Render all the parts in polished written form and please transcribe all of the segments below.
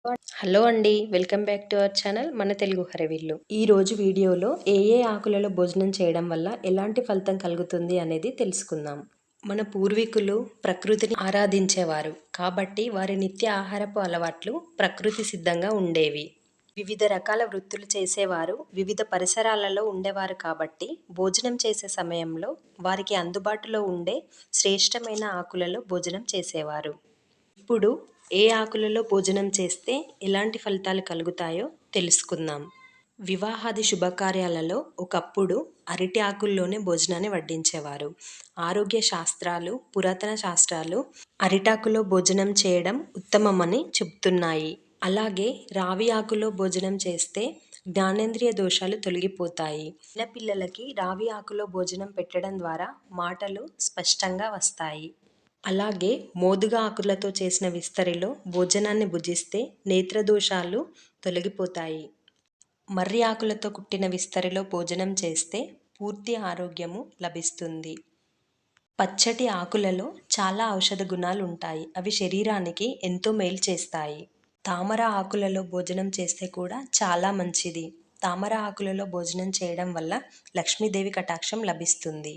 Hello అండి. Welcome back to our channel మన తెలుగు హరివిల్లు. ఈరోజు వీడియోలో ఏ ఆకులలో భోజనం చేయడం వల్ల ఎలాంటి ఫలితం కలుగుతుంది అనేది తెలుసుకుందాం. మన పూర్వీకులు ప్రకృతిని ఆరాధించేవారు కాబట్టి వారి నిత్య ఆహారపు అలవాట్లు ప్రకృతి సిద్ధంగా ఉండేవి. వివిధ రకాల వృత్తులు చేసేవారు వివిధ పరిసరాలలో ఉండేవారు కాబట్టి భోజనం చేసే సమయంలో వారికి అందుబాటులో ఉండే శ్రేష్టమైన ఆకులలో భోజనం చేసేవారు. ఇప్పుడు ఏ ఆకులలో భోజనం చేస్తే ఎలాంటి ఫలితాలు కలుగుతాయో తెలుసుకుందాం. వివాహాది శుభకార్యాలలో ఒకప్పుడు అరటి ఆకుల్లోనే భోజనాన్ని వడ్డించేవారు. ఆరోగ్య శాస్త్రాలు, పురాతన శాస్త్రాలు అరిటాకులో భోజనం చేయడం ఉత్తమమని చెబుతున్నాయి. అలాగే రావి ఆకులో భోజనం చేస్తే జ్ఞానేంద్రియ దోషాలు తొలగిపోతాయి. చిన్నపిల్లలకి రావి ఆకులో భోజనం పెట్టడం ద్వారా మాటలు స్పష్టంగా వస్తాయి. అలాగే మోదుగా ఆకులతో చేసిన విస్తరిలో భోజనాన్ని భుజిస్తే నేత్రదోషాలు తొలగిపోతాయి. మర్రి ఆకులతో కుట్టిన విస్తరిలో భోజనం చేస్తే పూర్తి ఆరోగ్యము లభిస్తుంది. పచ్చటి ఆకులలో చాలా ఔషధ గుణాలు ఉంటాయి. అవి శరీరానికి ఎంతో మేలు చేస్తాయి. తామర ఆకులలో భోజనం చేస్తే కూడా చాలా మంచిది. తామర ఆకులలో భోజనం చేయడం వల్ల లక్ష్మీదేవి కటాక్షం లభిస్తుంది.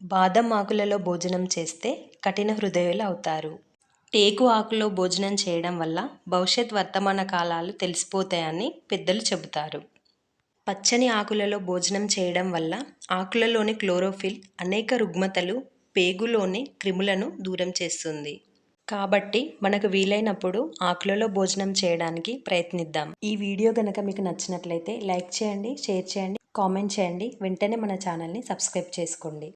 బాదం ఆకులలో భోజనం చేస్తే కఠిన హృదయులు అవుతారు. టేకు ఆకులో భోజనం చేయడం వల్ల భవిష్యత్ వర్తమాన కాలాలు తెలిసిపోతాయని పెద్దలు చెబుతారు. పచ్చని ఆకులలో భోజనం చేయడం వల్ల ఆకులలోని క్లోరోఫిల్ అనేక రుగ్మతలు, పేగులోని క్రిములను దూరం చేస్తుంది. కాబట్టి మనకు వీలైనప్పుడు ఆకులలో భోజనం చేయడానికి ప్రయత్నిద్దాం. ఈ వీడియో కనుక మీకు నచ్చినట్లయితే లైక్ చేయండి, షేర్ చేయండి, కామెంట్ చేయండి. వెంటనే మన ఛానల్ని సబ్స్క్రైబ్ చేసుకోండి.